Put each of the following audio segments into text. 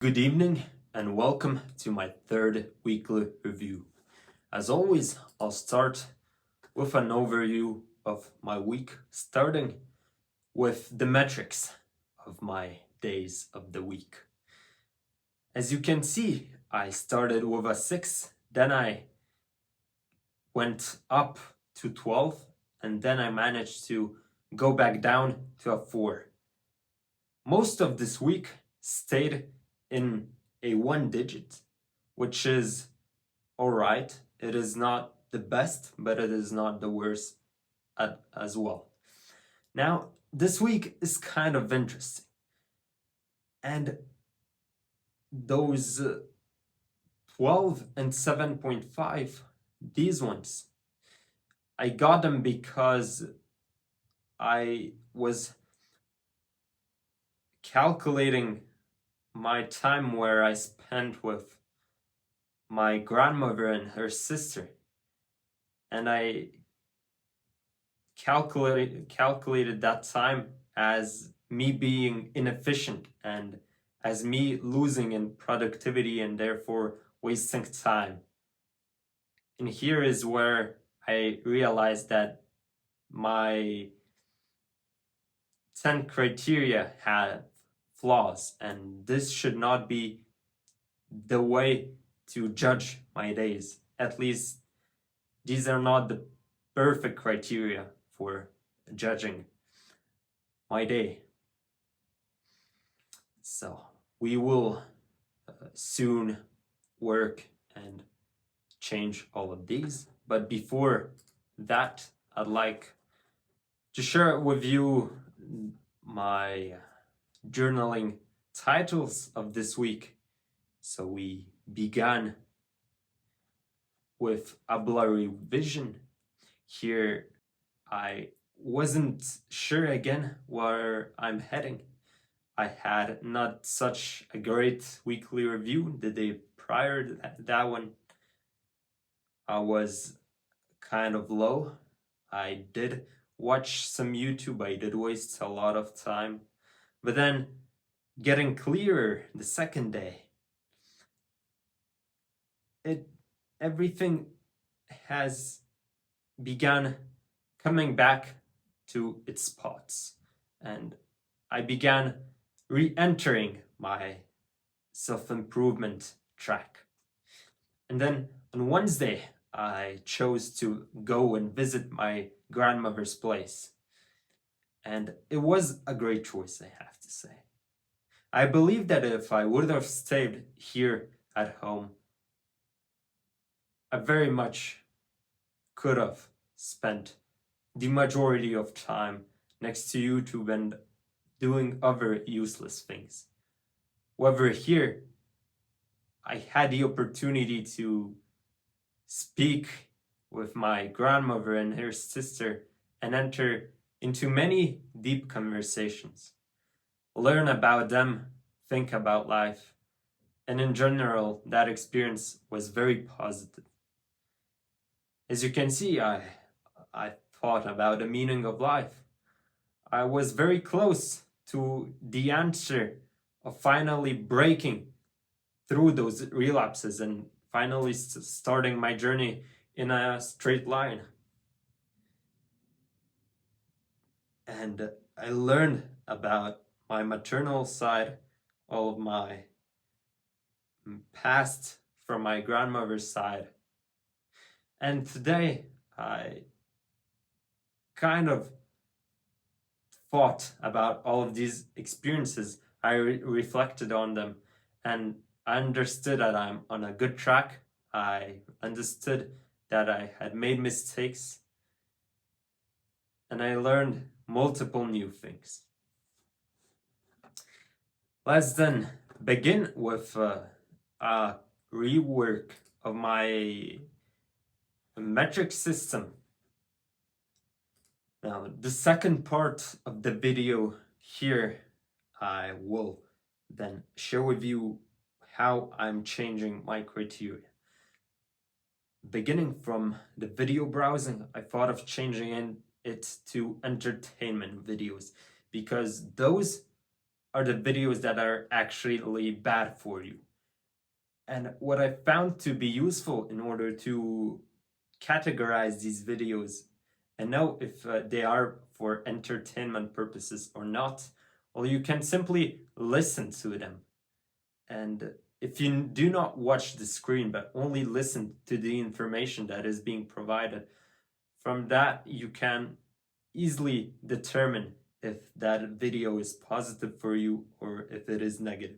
Good evening and welcome to my third weekly review. As always, I'll start with an overview of my week, starting with the metrics of my days of the week. As you can see, I started with a 6, then I went up to 12, and then I managed to go back down to a 4. Most of this week stayed in a 1 digit, which is all right. It is not the best, but it is not the worst as well. Now, this week is kind of interesting. And those 12 and 7.5, these ones, I got them because I was calculating my time where I spent with my grandmother and her sister, and I calculated that time as me being inefficient and as me losing in productivity and therefore wasting time. And here is where I realized that my 10 criteria have flaws, and this should not be the way to judge my days. At least these are not the perfect criteria for judging my day. So we will soon work and change all of these. But before that, I'd like to share with you my journaling titles of this week. So we began with a blurry vision. Here I wasn't sure again where I'm heading. I had not such a great weekly review the day prior to that one. I was kind of low. I did watch some YouTube. I did waste a lot of time. But then getting clearer the second day, everything has begun coming back to its spots, and I began re-entering my self-improvement track. And then on Wednesday, I chose to go and visit my grandmother's place, and it was a great choice, I have to say. I believe that if I would have stayed here at home, I very much could have spent the majority of time next to YouTube and doing other useless things. However, here, I had the opportunity to speak with my grandmother and her sister and enter into many deep conversations, learn about them, think about life, and in general, that experience was very positive. As you can see, I thought about the meaning of life. I was very close to the answer of finally breaking through those relapses and finally starting my journey in a straight line. And I learned about my maternal side, all of my past from my grandmother's side. And today I kind of thought about all of these experiences. I reflected on them, and I understood that I'm on a good track. I understood that I had made mistakes, and I learned multiple new things. Let's then begin with a rework of my metric system. Now, the second part of the video here, I will then share with you how I'm changing my criteria. Beginning from the video browsing, I thought of changing it to entertainment videos, because those are the videos that are actually bad for you. And what I found to be useful in order to categorize these videos and know if they are for entertainment purposes or not, well, you can simply listen to them. And if you do not watch the screen but only listen to the information that is being provided, from that you can easily determine if that video is positive for you or if it is negative.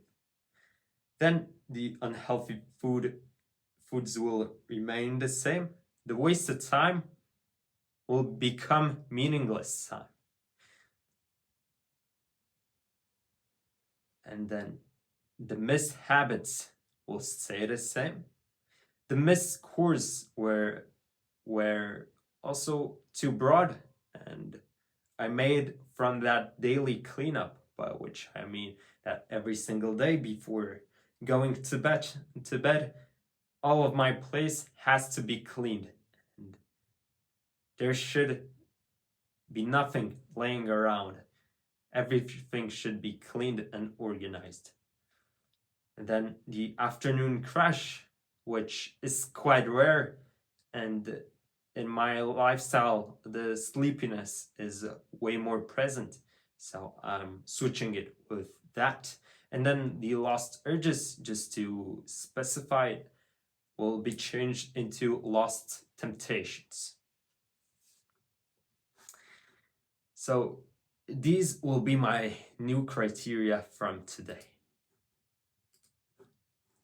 Then the unhealthy foods will remain the same. The wasted time will become meaningless time. And then the missed habits will stay the same. The missed course were also too broad, and I made from that daily cleanup, by which I mean that every single day before going to bed, all of my place has to be cleaned, and there should be nothing laying around. Everything should be cleaned and organized. And then the afternoon crash, which is quite rare, and in my lifestyle, the sleepiness is way more present. So I'm switching it with that. And then the lost urges, just to specify it, will be changed into lost temptations. So these will be my new criteria from today.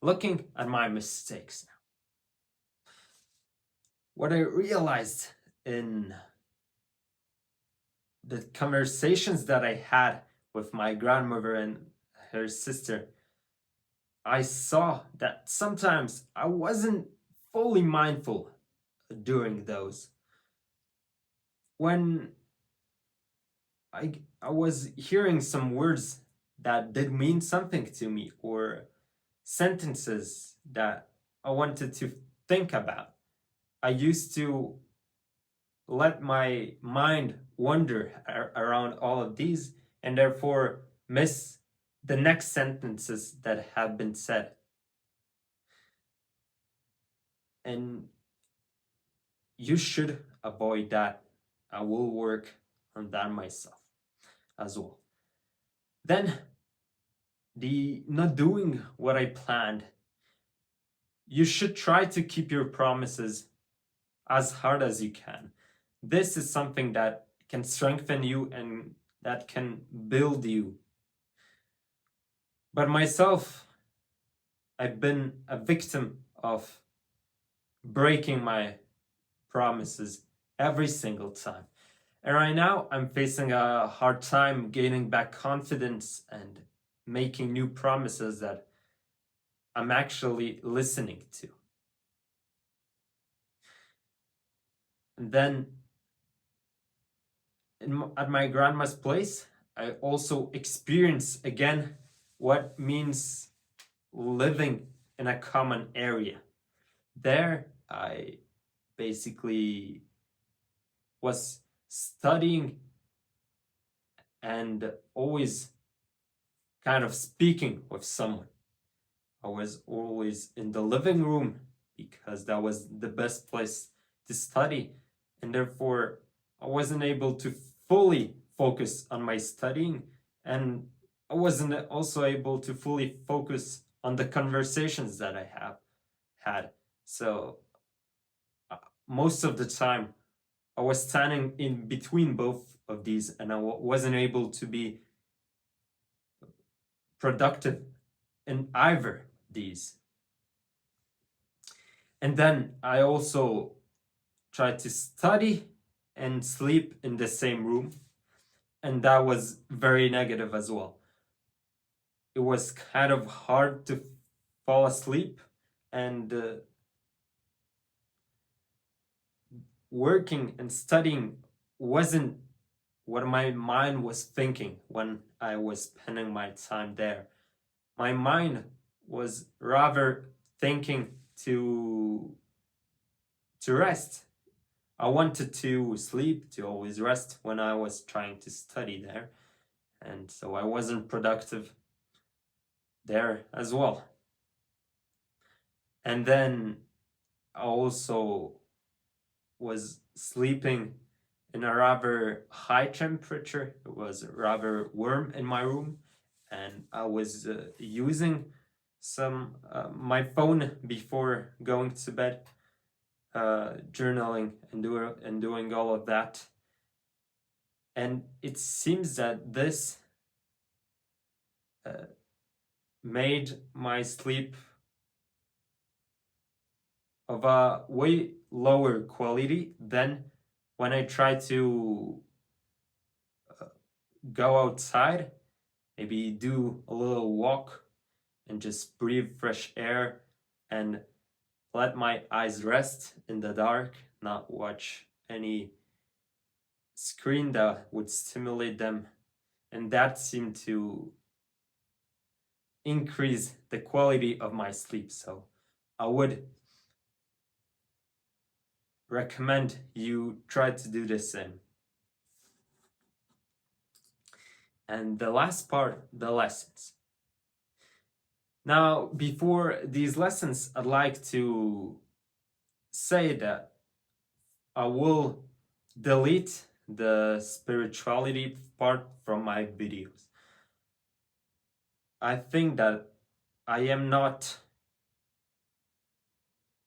Looking at my mistakes now, what I realized in the conversations that I had with my grandmother and her sister, I saw that sometimes I wasn't fully mindful during those. When I was hearing some words that did mean something to me, or sentences that I wanted to think about, I used to let my mind wander around all of these and therefore miss the next sentences that have been said. And you should avoid that. I will work on that myself as well. Then the not doing what I planned. You should try to keep your promises as hard as you can. This is something that can strengthen you and that can build you. But myself, I've been a victim of breaking my promises every single time. And right now, I'm facing a hard time gaining back confidence and making new promises that I'm actually listening to. And then at my grandma's place, I also experience again what means living in a common area. There, I basically was studying and always kind of speaking with someone. I was always in the living room because that was the best place to study, and therefore I wasn't able to fully focus on my studying, and I wasn't also able to fully focus on the conversations that I have had. So most of the time I was standing in between both of these, and I wasn't able to be productive in either these. And then I also tried to study and sleep in the same room, and that was very negative as well. It was kind of hard to fall asleep, and working and studying wasn't what my mind was thinking when I was spending my time there. My mind was rather thinking to rest. I wanted to sleep, to always rest when I was trying to study there. and so I wasn't productive there as well. And then I also was sleeping in a rather high temperature. It was rather warm in my room, and I was using my phone before going to bed, journaling and doing all of that. And it seems that this made my sleep of a way lower quality than when I try to go outside, maybe do a little walk and just breathe fresh air and let my eyes rest in the dark, not watch any screen that would stimulate them. And that seemed to increase the quality of my sleep. So I would recommend you try to do the same. And the last part, the lessons. Now, before these lessons, I'd like to say that I will delete the spirituality part from my videos. I think that I am not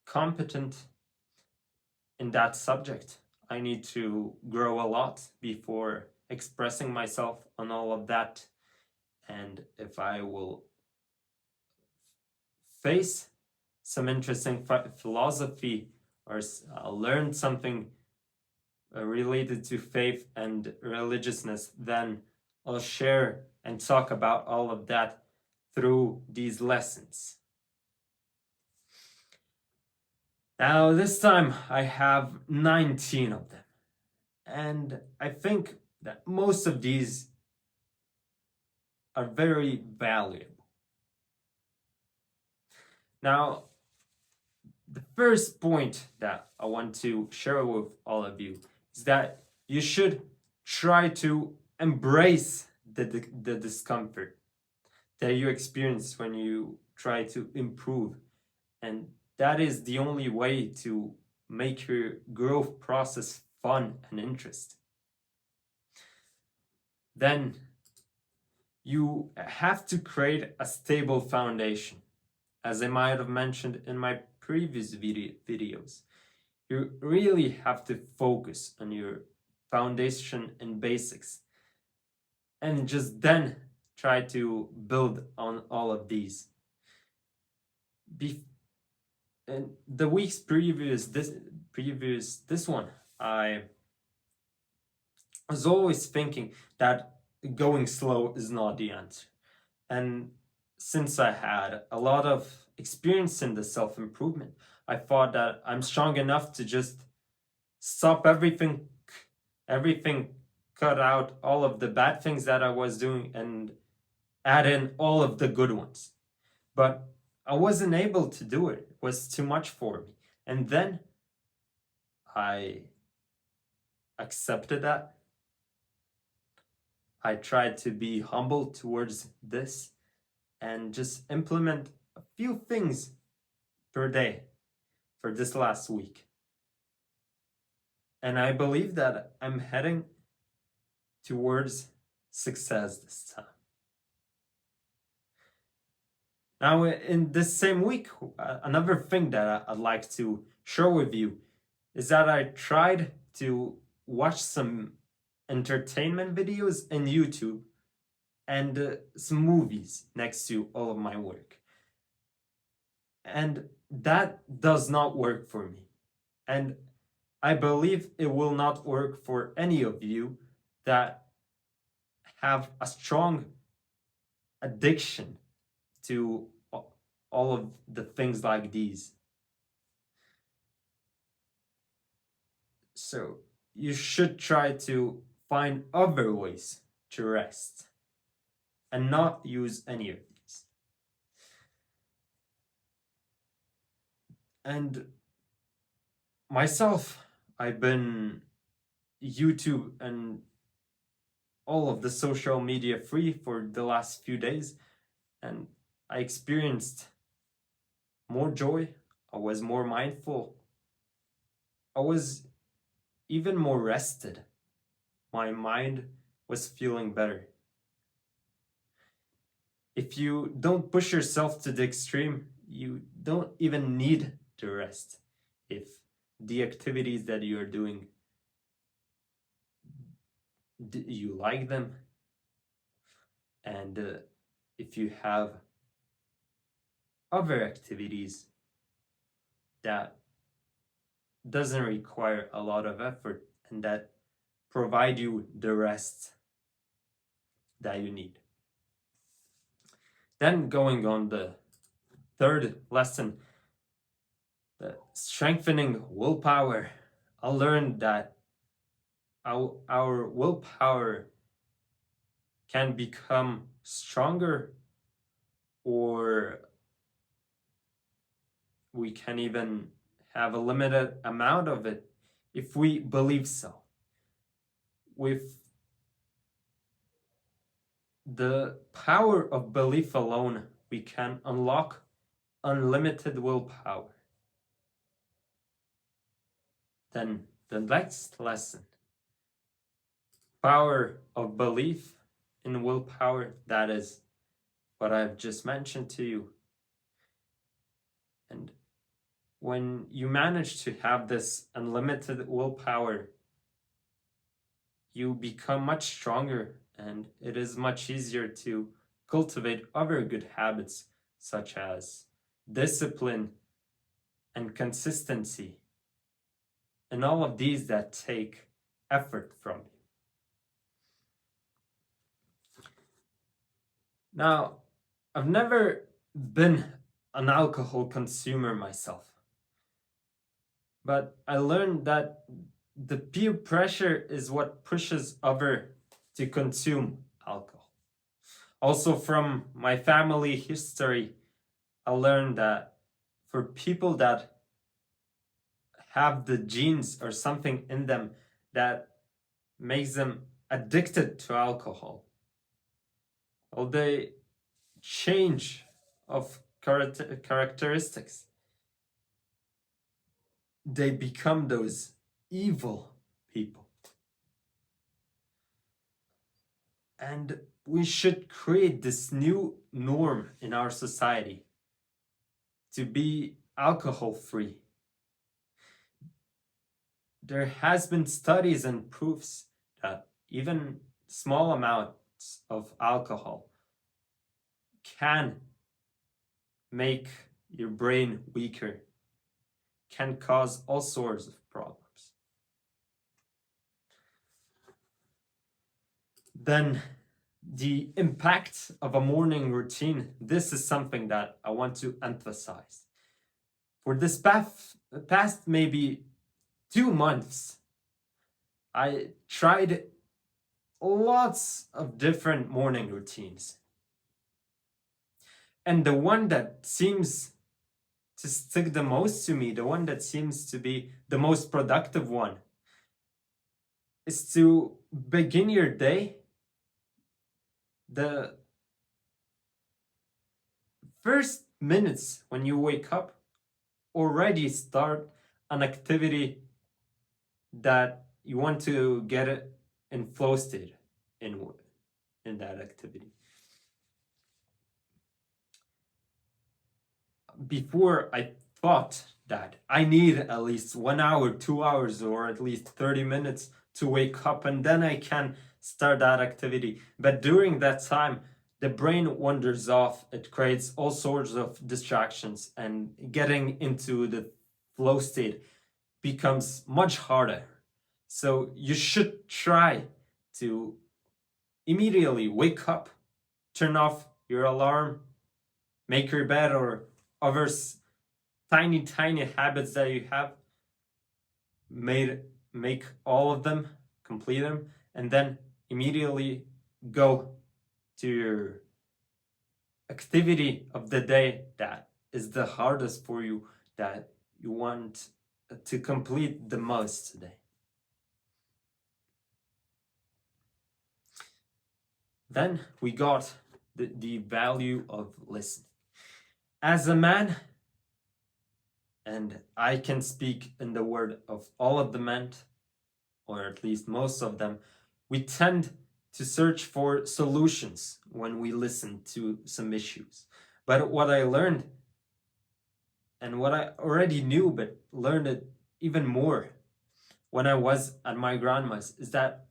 competent in that subject. I need to grow a lot before expressing myself on all of that. And if I will face some interesting philosophy or learn something related to faith and religiousness, then I'll share and talk about all of that through these lessons. Now, this time I have 19 of them, and I think that most of these are very valuable. Now, the first point that I want to share with all of you is that you should try to embrace the discomfort that you experience when you try to improve. And that is the only way to make your growth process fun and interesting. Then you have to create a stable foundation. As I might have mentioned in my previous videos, you really have to focus on your foundation and basics, and just then try to build on all of these. And the weeks previous this one, I was always thinking that going slow is not the answer. And since I had a lot of experience in the self-improvement, I thought that I'm strong enough to just stop everything, cut out all of the bad things that I was doing and add in all of the good ones. But I wasn't able to do it. It was too much for me. And then I accepted that. I tried to be humble towards this and just implement a few things per day for this last week. And I believe that I'm heading towards success this time. Now, in this same week, another thing that I'd like to share with you is that I tried to watch some entertainment videos in YouTube and some movies next to all of my work. And that does not work for me. And I believe it will not work for any of you that have a strong addiction to all of the things like these. So you should try to find other ways to rest and not use any of these. And myself, I've been YouTube and all of the social media free for the last few days, and I experienced more joy. I was more mindful. I was even more rested. My mind was feeling better. If you don't push yourself to the extreme, you don't even need to rest. If the activities that you're doing, you like them, and if you have other activities that doesn't require a lot of effort and that provide you the rest that you need. Then going on the third lesson, the strengthening willpower, I learned that our willpower can become stronger, or we can even have a limited amount of it if we believe so. With the power of belief alone, we can unlock unlimited willpower. Then the next lesson, power of belief in willpower, that is what I've just mentioned to you. And when you manage to have this unlimited willpower, you become much stronger, and it is much easier to cultivate other good habits such as discipline and consistency, and all of these that take effort from you. Now, I've never been an alcohol consumer myself, but I learned that the peer pressure is what pushes others to consume alcohol. Also, from my family history, I learned that for people that have the genes or something in them that makes them addicted to alcohol, or they change of characteristics, they become those evil people. And we should create this new norm in our society to be alcohol free. There has been studies and proofs that even small amounts of alcohol can make your brain weaker, can cause all sorts of problems. Then the impact of a morning routine, this is something that I want to emphasize. For this past maybe 2 months, I tried lots of different morning routines. And the one that seems to stick the most to me, the one that seems to be the most productive one, is to begin your day. The first minutes when you wake up, already start an activity that you want to get it in flow state in that activity. Before, I thought that I need at least 1 hour, 2 hours, or at least 30 minutes to wake up, and then I can start that activity. But during that time, the brain wanders off. It creates all sorts of distractions, and getting into the flow state becomes much harder. So you should try to immediately wake up, turn off your alarm, make your bed, or other tiny habits that you have, make all of them, complete them, and then immediately go to your activity of the day that is the hardest for you, that you want to complete the most today. Then we got the value of listening. As a man, and I can speak in the word of all of the men, or at least most of them, we tend to search for solutions when we listen to some issues. But what I learned, and what I already knew, but learned it even more when I was at my grandma's, is that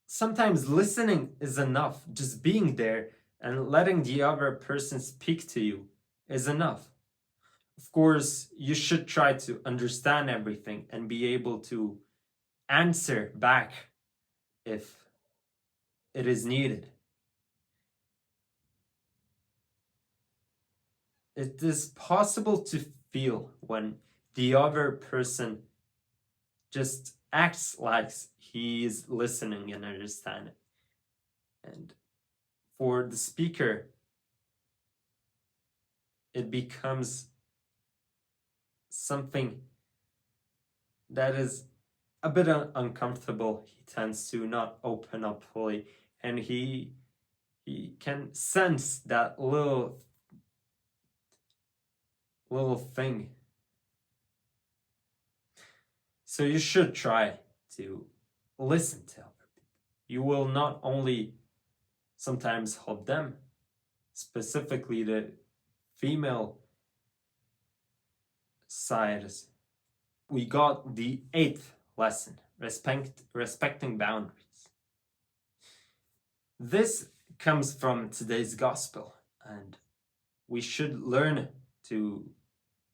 sometimes listening is enough. Just being there and letting the other person speak to you is enough. Of course, you should try to understand everything and be able to answer back if it is needed. It is possible to feel when the other person just acts like he is listening and understanding. And for the speaker, it becomes something that is a bit uncomfortable. He tends to not open up fully, and he can sense that little thing. So you should try to listen to other people. You will not only sometimes help them, specifically the female side. We got the 8th lesson, respecting boundaries. This comes from today's gospel, and we should learn to,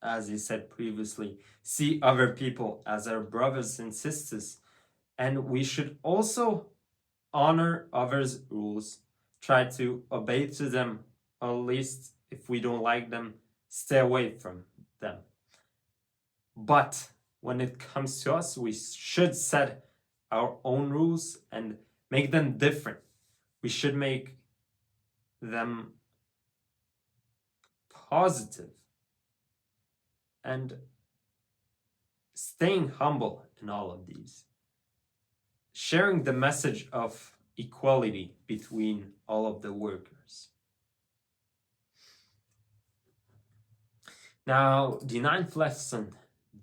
as he said previously, see other people as our brothers and sisters, and we should also honor others' rules, try to obey to them, at least if we don't like them, stay away from them. But when it comes to us, we should set our own rules and make them different. We should make them positive and staying humble in all of these. Sharing the message of equality between all of the workers. Now, the 9th lesson,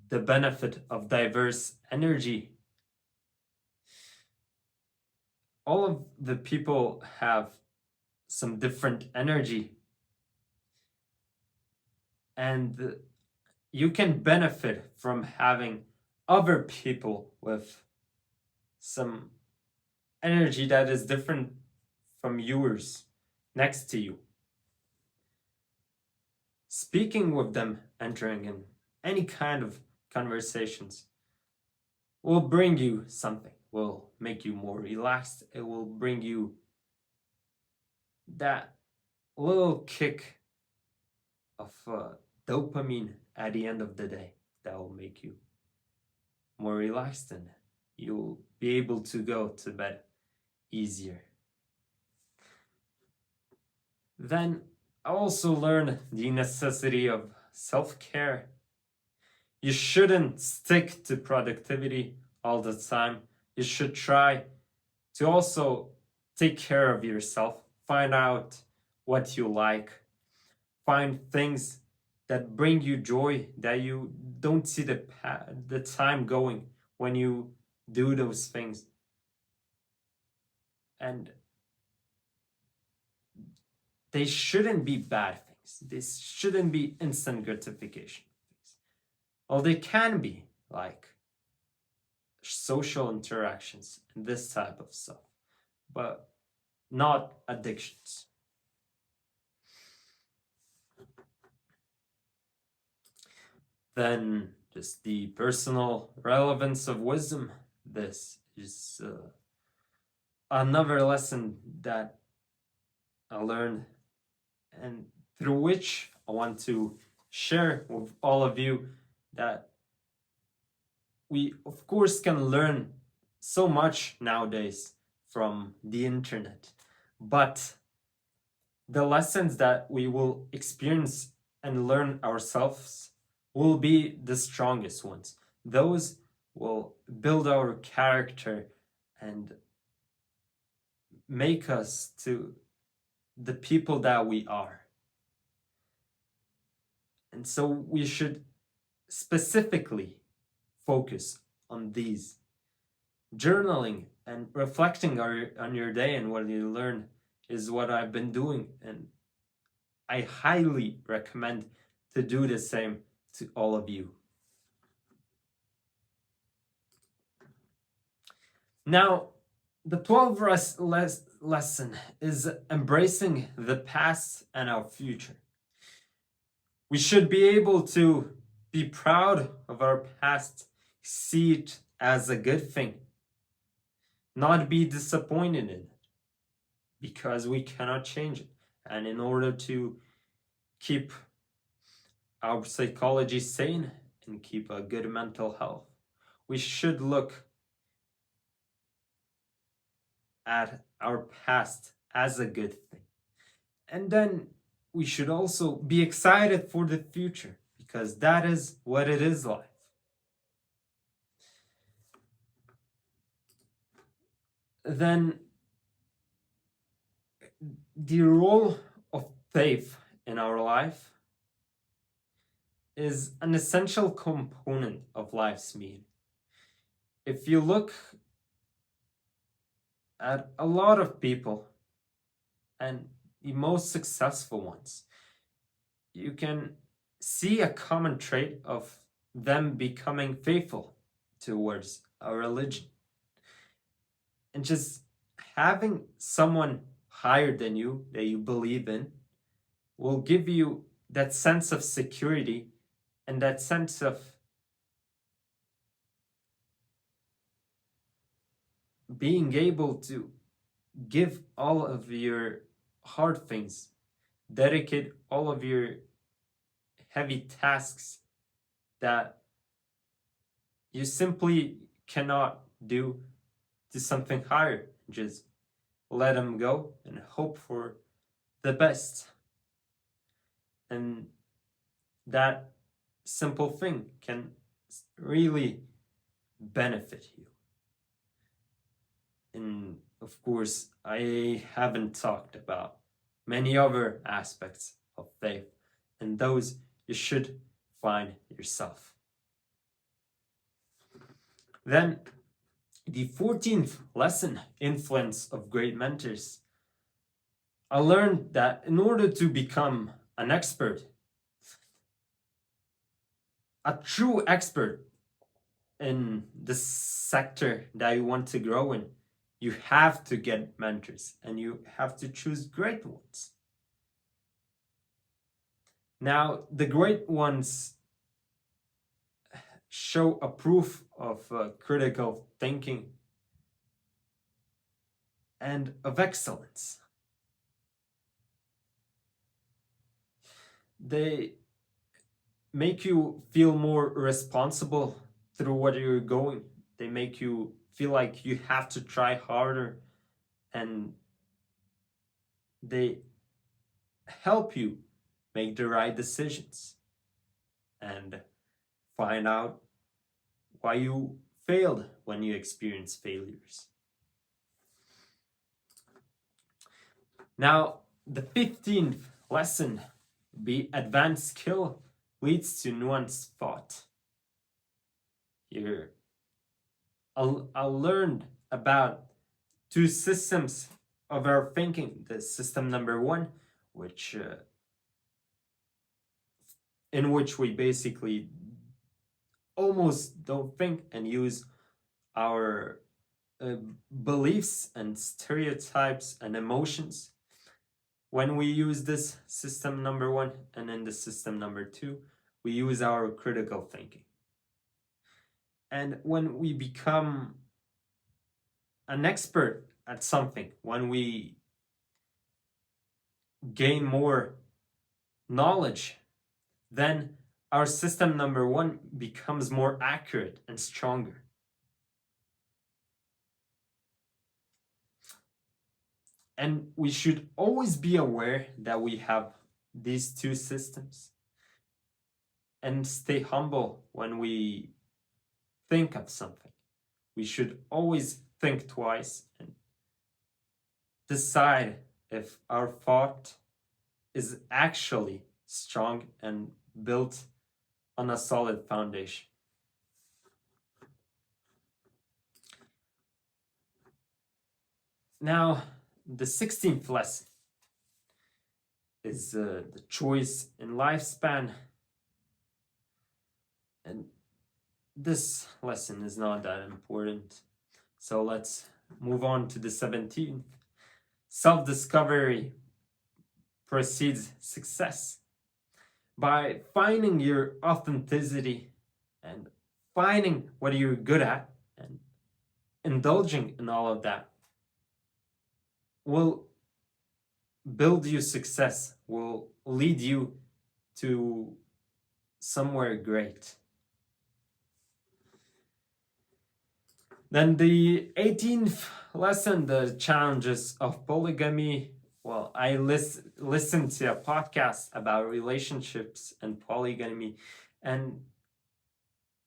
the benefit of diverse energy. All of the people have some different energy, and you can benefit from having other people with some energy that is different from yours next to you. Speaking with them, entering in any kind of conversations will bring you something, will make you more relaxed. It will bring you that little kick of dopamine at the end of the day that will make you more relaxed, and you'll be able to go to bed easier. Then I also learned the necessity of self-care. You shouldn't stick to productivity all the time. You should try to also take care of yourself, find out what you like, find things that bring you joy, that you don't see the time going when you do those things. And they shouldn't be bad things. This shouldn't be instant gratification things. Well, they can be, like social interactions and this type of stuff, but not addictions. Then just the personal relevance of wisdom. This is another lesson that I learned, and through which I want to share with all of you, that we of course can learn so much nowadays from the internet, but the lessons that we will experience and learn ourselves will be the strongest ones. Those will build our character and make us to the people that we are. And so we should specifically focus on these. Journaling and reflecting on your day and what you learn is what I've been doing, and I highly recommend to do the same to all of you. Now, the 12th lesson is embracing the past and our future. We should be able to be proud of our past, see it as a good thing, not be disappointed in it, because we cannot change it. And in order to keep our psychology sane and keep a good mental health, we should look at our past as a good thing. And then we should also be excited for the future, because that is what it is like. Then the role of faith in our life is an essential component of life's meaning. If you look at a lot of people, and the most successful ones, you can see a common trait of them becoming faithful towards a religion. And just having someone higher than you that you believe in will give you that sense of security and that sense of being able to give all of your hard things, dedicate all of your heavy tasks that you simply cannot do to something higher. Just let them go and hope for the best. And that simple thing can really benefit you. And of course, I haven't talked about many other aspects of faith, and those you should find yourself. Then, the 14th lesson, influence of great mentors. I learned that in order to become an expert, a true expert in the sector that you want to grow in, you have to get mentors, and you have to choose great ones. Now, the great ones show a proof of critical thinking and of excellence. They make you feel more responsible through what you're going. They make you feel like you have to try harder, and they help you make the right decisions and find out why you failed when you experience failures. Now, the 15th lesson, be advanced skill leads to nuanced thought. Here, I learned about two systems of our thinking. The system number one, which in which we basically almost don't think and use our beliefs and stereotypes and emotions. When we use this system number one, and in the system number two, we use our critical thinking. And when we become an expert at something, when we gain more knowledge, then our system number one becomes more accurate and stronger. And we should always be aware that we have these two systems, and stay humble when we think of something. We should always think twice and decide if our thought is actually strong and built on a solid foundation. Now, the 16th lesson is the choice in lifespan. And this lesson is not that important. So let's move on to the 17th. Self-discovery precedes success. By finding your authenticity and finding what you're good at and indulging in all of that will build you success, will lead you to somewhere great. Then the 18th lesson, the challenges of polygamy. Well, I listened to a podcast about relationships and polygamy, and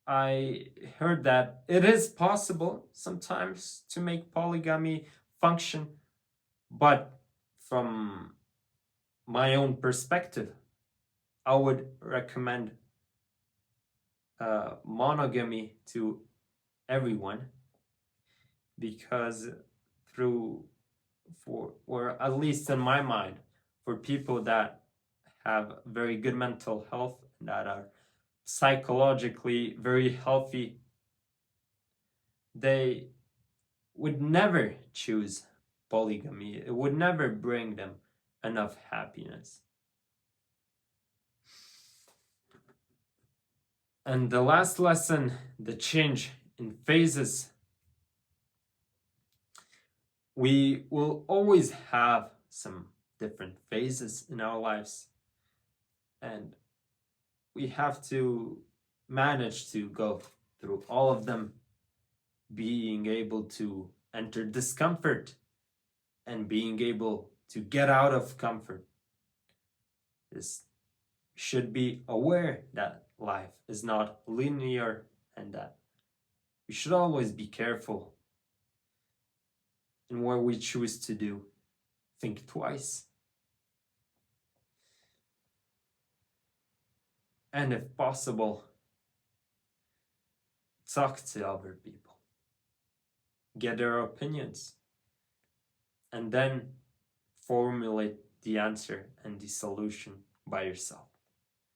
I heard that it is possible sometimes to make polygamy function, but from my own perspective, I would recommend monogamy to everyone, because or at least in my mind, for people that have very good mental health, that are psychologically very healthy, they would never choose polygamy. It would never bring them enough happiness. And the last lesson, the change in phases. We will always have some different phases in our lives, and we have to manage to go through all of them, being able to enter discomfort and being able to get out of comfort. This should be aware that life is not linear and that we should always be careful in what we choose to do. Think twice. And if possible, talk to other people. Get their opinions. And then formulate the answer and the solution by yourself.